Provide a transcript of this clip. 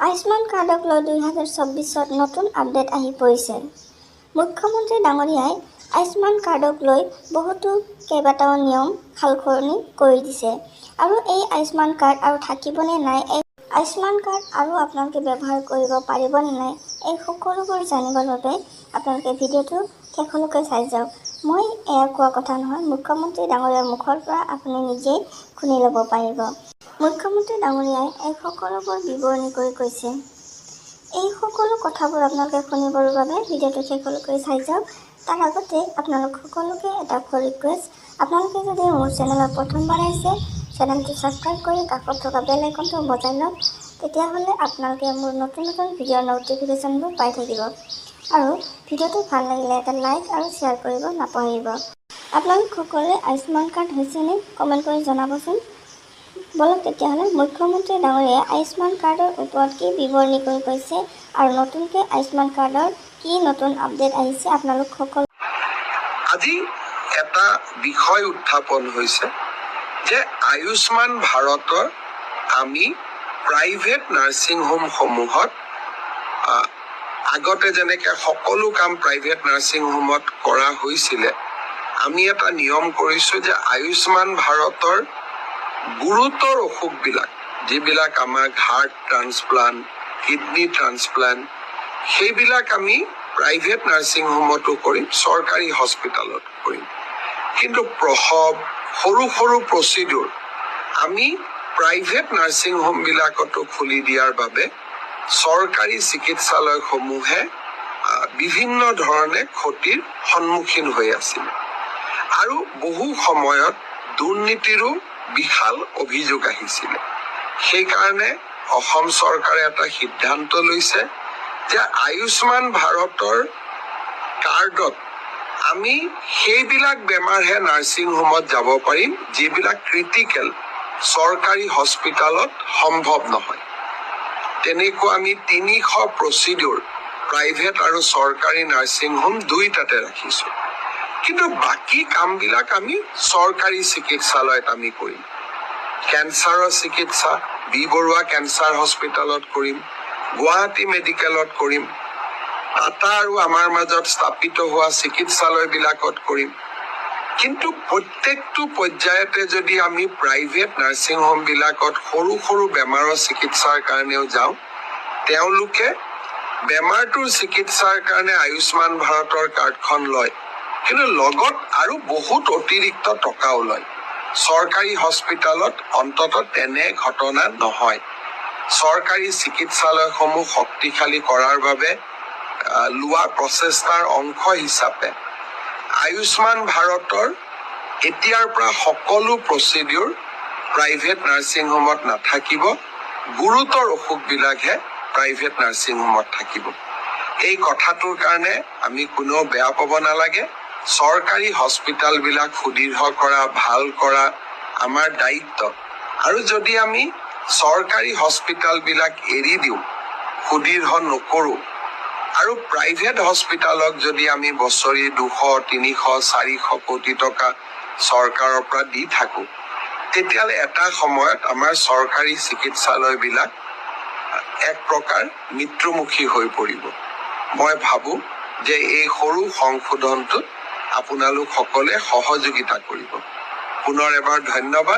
আয়ুষ্মান কাৰ্ডক লৈ 2024 নতুন আপডেট আহি পৰিছে। মুখ্যমন্ত্ৰী ডাঙৰীয়াই আয়ুষ্মান কাৰ্ডক লৈ কেইবাটাও নিয়ম সালসলনি কৰি দিছে। আৰু এই আয়ুষ্মান কাৰ্ড আৰু থাকিবনে নাই, এই আয়ুষ্মান কাৰ্ড আৰু আপোনালোকে ব্যৱহাৰ কৰিব পাৰিবনে নাই, এই সকলোবোৰ জানিবৰ বাবে আপোনালোকে ভিডিঅ'টো শেষলৈকে চাই যাওক। মই এয়া কোৱা কথা নহয়, মুখ্যমন্ত্ৰী ডাঙৰীয়াৰ মুখৰ পৰা আপুনি নিজেই শুনি ল'ব পাৰিব। মুখ্যমন্ত্ৰী ডাঙৰীয়াই এই সকলোবোৰ বিৱৰণী কৰি কৈছে। এই সকলো কথাবোৰ আপোনালোকে শুনিবৰ বাবে ভিডিঅ'টো শেষলৈকে চাই যাওক। তাৰ আগতে আপোনালোক সকলোকে এটা ৰিকুৱেষ্ট, আপোনালোকে যদি মোৰ চেনেলত প্ৰথমবাৰ আহিছে, চেনেলটো ছাবস্ক্ৰাইব কৰি কাষত থকা বেল আইকনটো বজাই লওক। তেতিয়াহ'লে আপোনালোকে মোৰ নতুন নতুন ভিডিঅ'ৰ ন'টিফিকেশ্যনবোৰ পাই থাকিব। আৰু ভিডিঅ'টো ভাল লাগিলে এটা লাইক আৰু শ্বেয়াৰ কৰিব নাপাহৰিব। আপোনালোক সকলোৰে আয়ুষ্মান কাৰ্ড হৈছেনে কমেণ্ট কৰি জনাবচোন। বলক তেতিয়াহ'লে মুখ্যমন্ত্ৰী ডাঙৰীয়াই আয়ুষ্মান কাৰ্ডৰ ওপৰত কি বিৱৰণী কৰি কৈছে আৰু নতুনকৈ আয়ুষ্মান কাৰ্ডৰ কি নতুন আপডেট আহিছে আপোনালোক সকলো। আজি এটা বিষয় উত্থাপন হৈছে যে আয়ুষ্মান ভাৰতৰ আমি প্ৰাইভেট নাৰ্ছিং হোমসমূহত আগতে যেনেকৈ সকলো কাম প্ৰাইভেট নাৰ্ছিং হোমত কৰা হৈছিলে, আমি এটা নিয়ম কৰিছোঁ যে আয়ুষ্মান ভাৰতৰ গুৰুতৰ অসুখবিলাক, যিবিলাক আমাৰ হাৰ্ট ট্ৰান্সপ্লাণ্ট, কিডনি ট্ৰান্সপ্লাণ্ট, সেইবিলাক আমি প্ৰাইভেট নাৰ্ছিং হোমতো কৰিম, চৰকাৰী হস্পিটেলত কৰিম। কিন্তু প্ৰসৱ, সৰু সৰু প্ৰচিডিউৰ আমি প্ৰাইভেট নাৰ্ছিং হোমবিলাকতো খুলি দিয়াৰ বাবে চৰকাৰী চিকিৎসালয়সমূহে বিভিন্ন ধৰণে ক্ষতিৰ সন্মুখীন হৈ আছিল। আৰু বহু সময়ত দুৰ্নীতিৰো বিশাল অভিযোগ আহিছিলে। সেইকাৰণে অসম চৰকাৰে এটা সিদ্ধান্ত লৈছে যে আয়ুষ্মান ভাৰতৰ কাৰ্ডত আমি সেইবিলাক বেমাৰহে নাৰ্ছিং হোমত যাব পাৰিম যিবিলাক ক্ৰিটিকেল, চৰকাৰী হস্পিটেলত সম্ভৱ নহয়। তেনেকুৱা আমি 300 প্ৰচিডিউৰ প্ৰাইভেট আৰু চৰকাৰী নাৰ্ছিং হোম দুইটাতে ৰাখিছোঁ। কিন্তু বাকী কামবিলাক আমি চৰকাৰী চিকিৎসালয়ত আমি কৰিম। কেঞ্চাৰৰ চিকিৎসা বি বৰুৱা কেঞ্চাৰ হস্পিটেলত কৰিম, গুৱাহাটী মেডিকেলত কৰিম, টাটা আৰু আমাৰ মাজত স্থাপিত হোৱা চিকিৎসালয়বিলাকত কৰিম। কিন্তু প্ৰত্যেকটো পৰ্যায়তে যদি আমি প্ৰাইভেট নাৰ্ছিং হোমবিলাকত সৰু সৰু বেমাৰৰ চিকিৎসাৰ কাৰণেও যাওঁ, তেওঁলোকে বেমাৰটোৰ চিকিৎসাৰ কাৰণে আয়ুষ্মান ভাৰতৰ কাৰ্ডখন লয়, কিন্তু লগত আৰু বহুত অতিৰিক্ত টকাও লয়। চৰকাৰী হস্পিটেলত অন্ততঃ তেনে ঘটনা নহয়। চৰকাৰী চিকিৎসালয়সমূহ শক্তিশালী কৰাৰ বাবে লোৱা প্ৰচেষ্টাৰ অংশ হিচাপে আয়ুষ্মান ভাৰতৰ এতিয়াৰ পৰা সকলো প্ৰচিডিউৰ প্ৰাইভেট নাৰ্ছিং হোমত নাথাকিব, গুৰুতৰ অসুখবিলাকহে প্ৰাইভেট নাৰ্ছিং হোমত থাকিব। এই কথাটোৰ কাৰণে আমি কোনেও বেয়া পাব নালাগে। চৰকাৰী হস্পিটেলবিলাক সুদৃঢ় কৰা, ভাল কৰা আমাৰ দায়িত্ব। আৰু যদি আমি চৰকাৰী হস্পিটেলবিলাক এৰি দিওঁ, সুদৃঢ় নকৰোঁ, আৰু প্ৰাইভেট হস্পিটেলক যদি আমি বছৰি 200, 300, 400 কোটি টকা চৰকাৰৰ পৰা দি থাকোঁ, তেতিয়াহ'লে এটা সময়ত আমাৰ চৰকাৰী চিকিৎসালয়বিলাক এক প্ৰকাৰ মৃত্যুমুখী হৈ পৰিব। মই ভাবোঁ যে এই সৰু সংশোধনটোত আপোনালোক সকলে সহযোগিতা কৰিব। পুনৰ এবাৰ ধন্যবাদ।